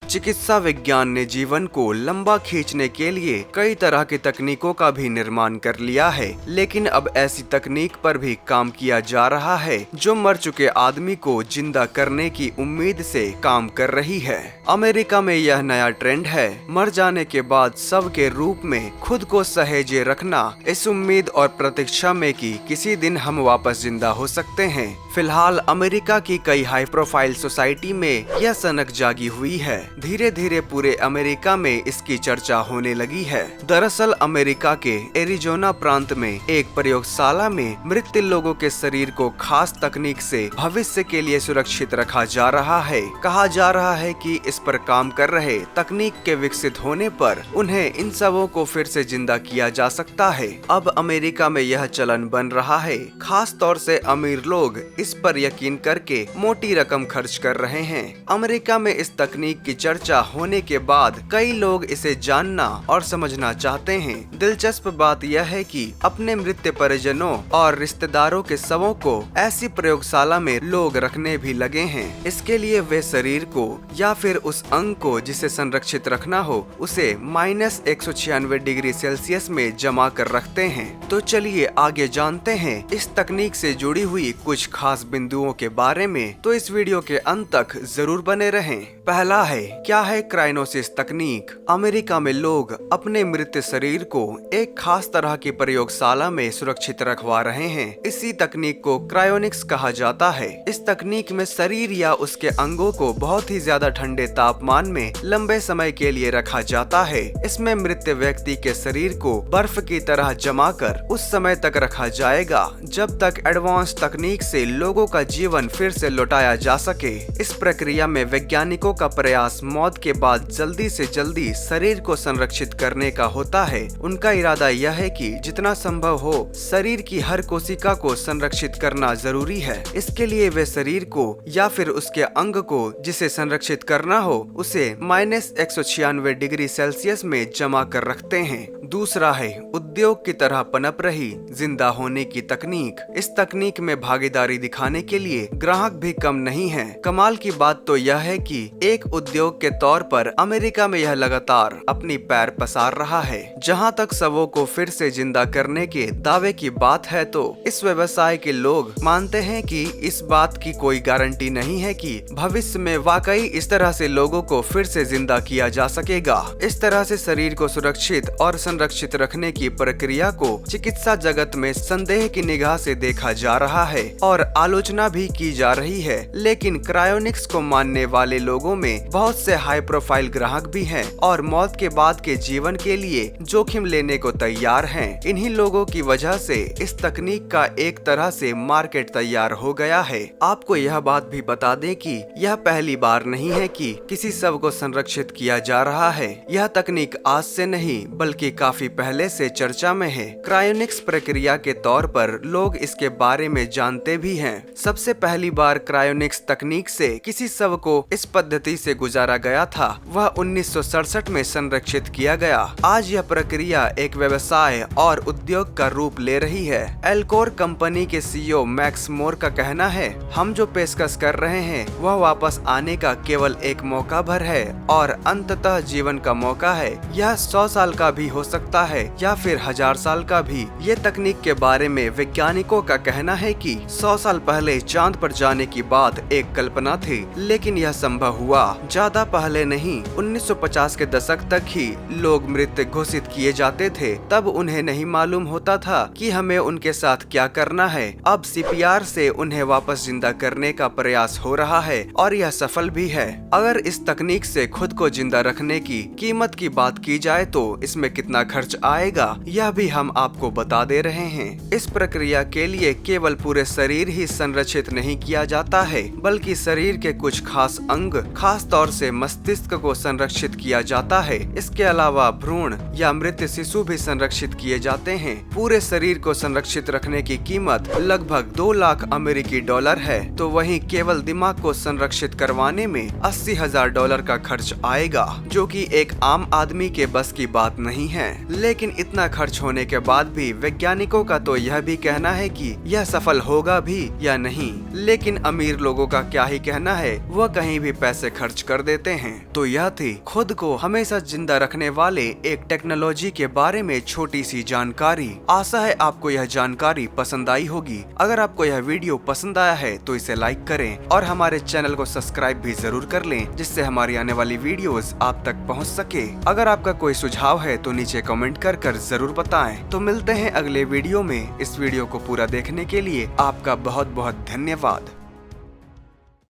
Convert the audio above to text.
चिकित्सा विज्ञान ने जीवन को लंबा खींचने के लिए कई तरह की तकनीकों का भी निर्माण कर लिया है, लेकिन अब ऐसी तकनीक पर भी काम किया जा रहा है जो मर चुके आदमी को जिंदा करने की उम्मीद से काम कर रही है। अमेरिका में यह नया ट्रेंड है, मर जाने के बाद शव के रूप में खुद को सहेजे रखना, इस उम्मीद और प्रतीक्षा में कि किसी दिन हम वापस जिंदा हो सकते हैं। फिलहाल अमेरिका की कई हाई प्रोफाइल सोसाइटी में यह सनक जागी हुई है। धीरे धीरे पूरे अमेरिका में इसकी चर्चा होने लगी है। दरअसल अमेरिका के एरिजोना प्रांत में एक प्रयोगशाला में मृत लोगों के शरीर को खास तकनीक से भविष्य के लिए सुरक्षित रखा जा रहा है। कहा जा रहा है कि इस पर काम कर रहे तकनीक के विकसित होने पर उन्हें इन शवों को फिर से जिंदा किया जा सकता है। अब अमेरिका में यह चलन बन रहा है। खास तौर से अमीर लोग इस पर यकीन करके मोटी रकम खर्च कर रहे हैं। अमेरिका में इस तकनीक की चर्चा होने के बाद कई लोग इसे जानना और समझना चाहते हैं। दिलचस्प बात यह है कि अपने मृत परिजनों और रिश्तेदारों के शवों को ऐसी प्रयोगशाला में लोग रखने भी लगे हैं। इसके लिए वे शरीर को या फिर उस अंग को जिसे संरक्षित रखना हो उसे -196 डिग्री सेल्सियस में जमा कर रखते हैं। तो चलिए आगे जानते हैं इस तकनीक से जुड़ी हुई कुछ खास बिंदुओं के बारे में, तो इस वीडियो के अंत तक जरूर बने रहें। पहला है, क्या है क्रायोनिसिस तकनीक। अमेरिका में लोग अपने मृत शरीर को एक खास तरह की प्रयोगशाला में सुरक्षित रखवा रहे हैं। इसी तकनीक को क्रायोनिक्स कहा जाता है। इस तकनीक में शरीर या उसके अंगों को बहुत ही ज्यादा ठंडे तापमान में लंबे समय के लिए रखा जाता है। इसमें मृत व्यक्ति के शरीर को बर्फ की तरह जमा कर उस समय तक रखा जाएगा जब तक एडवांस तकनीक से लोगों का जीवन फिर से लौटाया जा सके। इस प्रक्रिया में वैज्ञानिकों का प्रयास मौत के बाद जल्दी से जल्दी शरीर को संरक्षित करने का होता है। उनका इरादा यह है कि जितना संभव हो शरीर की हर कोशिका को संरक्षित करना जरूरी है। इसके लिए वे शरीर को या फिर उसके अंग को जिसे संरक्षित करना हो उसे -196 डिग्री सेल्सियस में जमा कर रखते हैं। दूसरा है, उद्योग की तरह पनप रही जिंदा होने की तकनीक। इस तकनीक में भागीदारी दिखाने के लिए ग्राहक भी कम नहीं है। कमाल की बात तो यह है कि एक उद्योग के तौर पर अमेरिका में यह लगातार अपनी पैर पसार रहा है। जहां तक शवों को फिर से जिंदा करने के दावे की बात है तो इस व्यवसाय के लोग मानते हैं कि इस बात की कोई गारंटी नहीं है कि भविष्य में वाकई इस तरह से लोगों को फिर से जिंदा किया जा सकेगा। इस तरह से शरीर को सुरक्षित और संरक्षित रखने की प्रक्रिया को चिकित्सा जगत में संदेह की निगाह से देखा जा रहा है और आलोचना भी की जा रही है। लेकिन क्रायोनिक्स को मानने वाले लोगों में बहुत से हाई प्रोफाइल ग्राहक भी हैं और मौत के बाद के जीवन के लिए जोखिम लेने को तैयार हैं। इन्हीं लोगों की वजह से इस तकनीक का एक तरह से मार्केट तैयार हो गया है। आपको यह बात भी बता दें कि यह पहली बार नहीं है कि किसी शव को संरक्षित किया जा रहा है। यह तकनीक आज से नहीं बल्कि काफी पहले से चर्चा में है। क्रायोनिक्स प्रक्रिया के तौर पर लोग इसके बारे में जानते भी हैं। सबसे पहली बार क्रायोनिक्स तकनीक से किसी शव को इस पद्धति से गुजारा गया था वह 1967 में संरक्षित किया गया। आज यह प्रक्रिया एक व्यवसाय और उद्योग का रूप ले रही है। एल्कोर कंपनी के CEO मैक्स मोर का कहना है, हम जो पेशकश कर रहे हैं वह वापस आने का केवल एक मौका भर है और अंततः जीवन का मौका है। यह 100 साल का भी हो सकता है या फिर 1000 साल का भी। ये तकनीक के बारे में वैज्ञानिकों का कहना है कि 100 साल पहले चांद पर जाने की बात एक कल्पना थी, लेकिन यह संभव हुआ ज्यादा पहले नहीं। 1950 के दशक तक ही लोग मृत घोषित किए जाते थे। तब उन्हें नहीं मालूम होता था कि हमें उनके साथ क्या करना है। अब CPR से उन्हें वापस जिंदा करने का प्रयास हो रहा है और यह सफल भी है। अगर इस तकनीक से खुद को जिंदा रखने की कीमत की बात की जाए तो इसमें कितना खर्च आएगा यह भी हम आपको बता दे रहे हैं। इस प्रक्रिया के लिए केवल पूरे शरीर ही संरक्षित नहीं किया जाता है बल्कि शरीर के कुछ खास अंग, खास तौर से मस्तिष्क को संरक्षित किया जाता है। इसके अलावा भ्रूण या मृत शिशु भी संरक्षित किए जाते हैं। पूरे शरीर को संरक्षित रखने की कीमत लगभग 2 लाख अमेरिकी डॉलर है, तो वहीं केवल दिमाग को संरक्षित करवाने में $80,000 का खर्च आएगा, जो कि एक आम आदमी के बस की बात नहीं है। लेकिन इतना खर्च होने के बाद भी वैज्ञानिकों का तो यह भी कहना है कि यह सफल होगा भी या नहीं। लेकिन अमीर लोगों का क्या ही कहना है, वह कहीं भी पैसे पैसे खर्च कर देते हैं। तो यह थी खुद को हमेशा जिंदा रखने वाले एक टेक्नोलॉजी के बारे में छोटी सी जानकारी। आशा है आपको यह जानकारी पसंद आई होगी। अगर आपको यह वीडियो पसंद आया है तो इसे लाइक करें और हमारे चैनल को सब्सक्राइब भी जरूर कर लें, जिससे हमारी आने वाली वीडियोस आप तक पहुंच सके। अगर आपका कोई सुझाव है तो नीचे कमेंट कर जरूर बताएं। तो मिलते हैं अगले वीडियो में। इस वीडियो को पूरा देखने के लिए आपका बहुत बहुत धन्यवाद।